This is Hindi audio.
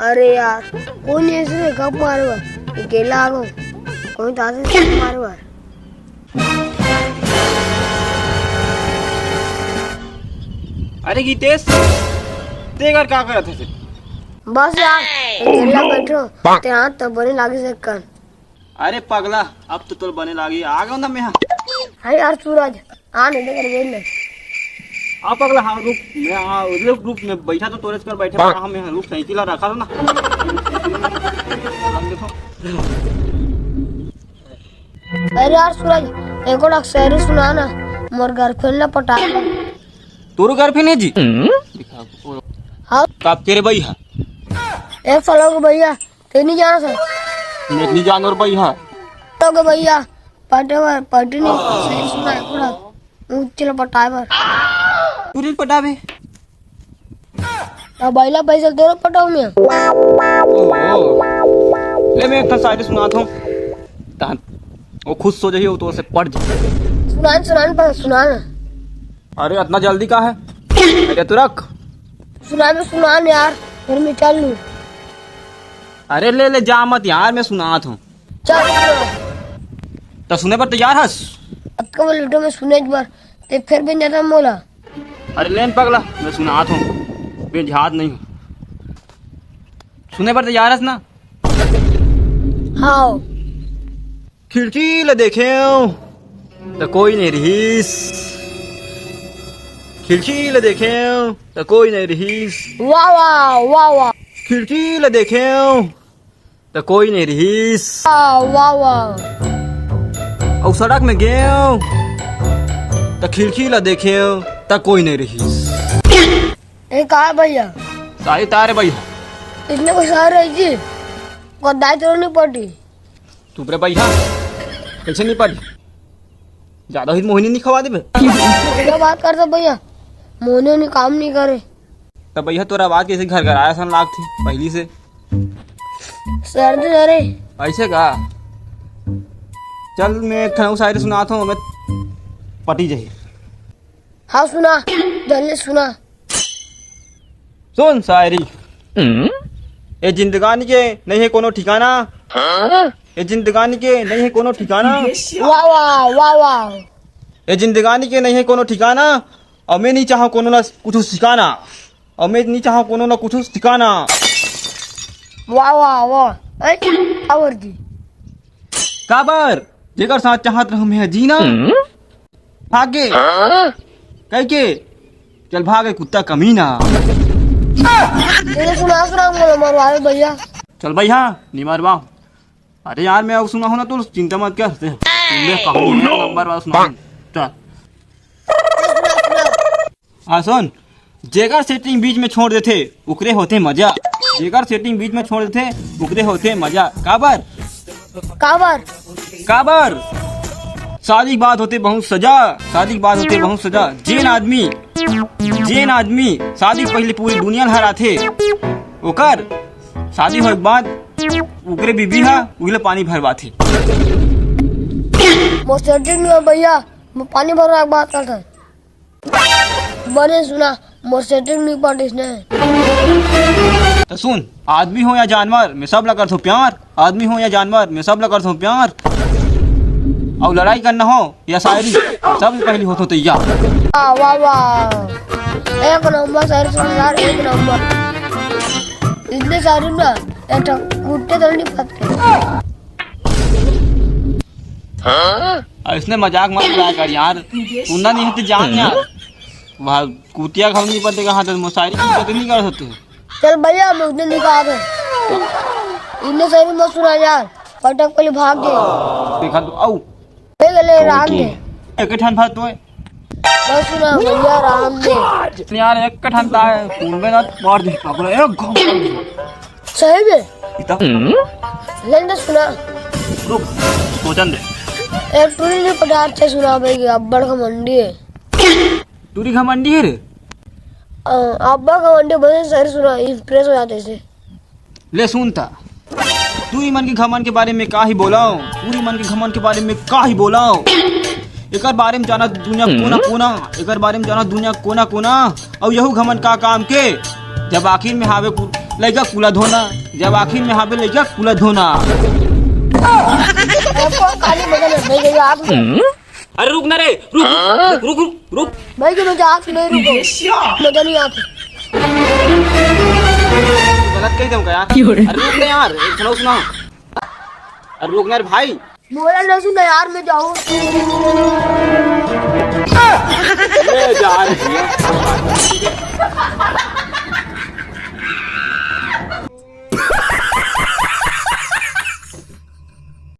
अरे यार कौन ऐसे कब मारवा अकेला आ गो कोई तासे से मारवा अरे गीतेश तेगर क्या करत है बस यार अकेला बैठो ते हाथ तो बने लागे से कर। अरे पगला अब तो तुल बने लागी आ गया ना मैं हाय यार सूरज आ नहीं दे कर बोल ले आ पगला हाँ रुक मैं हाँ उधर ग्रुप में बैठा तो तोरेज कर बैठे हाँ मैं रुक साइकिल रखा था ना देखो अरे यार सूरज एक और अक्सर सुना ना मोर गर्लफ्रेंड ला पटा तोरो गर्लफ्रेंड है जी हाँ कब तेरे भाई है एक फलो के भैया ते नहीं जाना सर मैं नहीं जानवर भाई है तो के भैया पार्टी नहीं सही सुना है पूरा चलो पटाए पर तू पटावे अब बैला पैसा दे पटाऊ में ले मैं एक शायरी सुनाता हूँ वो खुद सो जाइए तो उसे पढ़ जाए सुनान पर सुनान अरे इतना जल्दी का है अरे तू रख सुनान यार फिर मैं चल लूँ अरे ले ले जा मत यार मैं सुनाता हूँ चल तो सुने पर तैयार हस अब कब लूटो में सुने एक बार ते फिर भी ज्यादा मोला अरे लेन पगला मैं सुनाता हूँ बेजहाद नहीं हूँ सुने पर तैयार हस ना हाँ खिड़की ले देखे तो कोई नहीं रहीस खिड़की ले देखे तो कोई नहीं रहीस वाह वाह वाह वाह खिड़की ले देखे तो कोई नहीं रहीस वाह वाह और सड़क में गए तो खिड़की ला देखे तो कोई नहीं रहीस ये कहा भैया सारी तारे भैया इतने को सारे है जी दाई तो नहीं पड़ी तू रे भैया कैसे नहीं पड़ी ज्यादा ही मोहिनी नहीं खवा दे क्या बात करता भैया मोने ने काम नहीं करे तो भैया तोरा बात कैसे घर घर आया सन लाग थी पहली से सर्दी अरे ऐसे का चल मैं खनऊ शायरी सुनाता हूँ मैं पटी जाही हाँ सुना जल्दी सुना सुन शायरी ये जिंदगानी के नहीं है कोनो ठिकाना ये जिंदगानी के नहीं है कोनो ठिकाना वाह वाह वाह वाह ये जिंदगानी के नहीं है कोनो ठिकाना और मैं नहीं चाहूँ कोनो ना कुछ सिखाना और मैं नहीं चाहूँ कोनो ना कुछ सिखाना वाह वाह वाह और जी काबर जेकर साथ चाहत रहो मैं जीना भागे कह के चल भागे कुत्ता कमीना सुना सुना मरवाए भैया चल भैया नहीं मरवा अरे यार मैं अब सुना हूँ ना तो चिंता मत कर कहानी नंबर वाला सुना चल हाँ सुन जेकर सेटिंग बीच में छोड़ देते उकरे होते मजा जेकर सेटिंग बीच में छोड़ देते उकरे होते मजा काबर काबर काबर शादी की बात होते बहुत सजा शादी की बात होते बहुत सजा जेन आदमी शादी पहले पूरी दुनिया हरा थे ओकर शादी हो के बाद उकरे बीबी हा उगले पानी भरवा थे मोस्टेटिंग में भैया पानी भरवा बात करता है बने सुना मोस्टेटिंग नहीं पड़ी इसने तो सुन आदमी हो या जानवर मैं सब लगा प्यार आदमी हो या जानवर मैं सब लगा प्यार और लड़ाई करना हो या शायरी सब पहली हो तो तैयार वाह वाह एक नंबर शायरी सुना यार एक नंबर इतने सारे ना एक कुत्ते तो नहीं पकते इसने मजाक मत उड़ाया कर यार सुनना नहीं है तो जान यार वहाँ कुतिया घर नहीं पड़ते कहाँ तो शायरी की बात नहीं कर सकते चल भैया मैं उतने निकाल दे इतने सारी मत सुना यार पटक पहले भाग दे देखा तो आओ गले राम दे एक ठान भाग तो है बस सुना भैया राम दे यार एक ठान है फूल में ना मार दे पकड़ो एक घाव सही में इतना लेंदे सुना रुक सोचन दे एक टूरी ने पदार्थ से सुना भाई अब्बड़ का मंडी है तूरी घमंडी है रे अब्बा का मंडी बड़े सारे सुना इंप्रेस हो जाते से ले सुनता तू मन के घमंड के बारे में का ही बोलाओ पूरी मन के घमंड के बारे में का ही बोलाओ एकर बारे में जाना दुनिया कोना कोना एकर बारे में जाना दुनिया कोना कोना और यहू घमंड का काम के जब आखिर में हावे लड़का कुला धोना, जब आखिर में यहाँ पे लड़का कुला धोना। आपको खाली मजा नहीं गई आप। अरे रुक ना रे, रुक रुक रुक रुक। भाई कि मजाक नहीं, रुको मजा नहीं आती। गलत कही दूंगा यार। अरे रुक ना यार, सुनाओ सुनाओ। अरे रुक ना रे भाई। बोला नहीं सुना यार, मैं जाऊँ।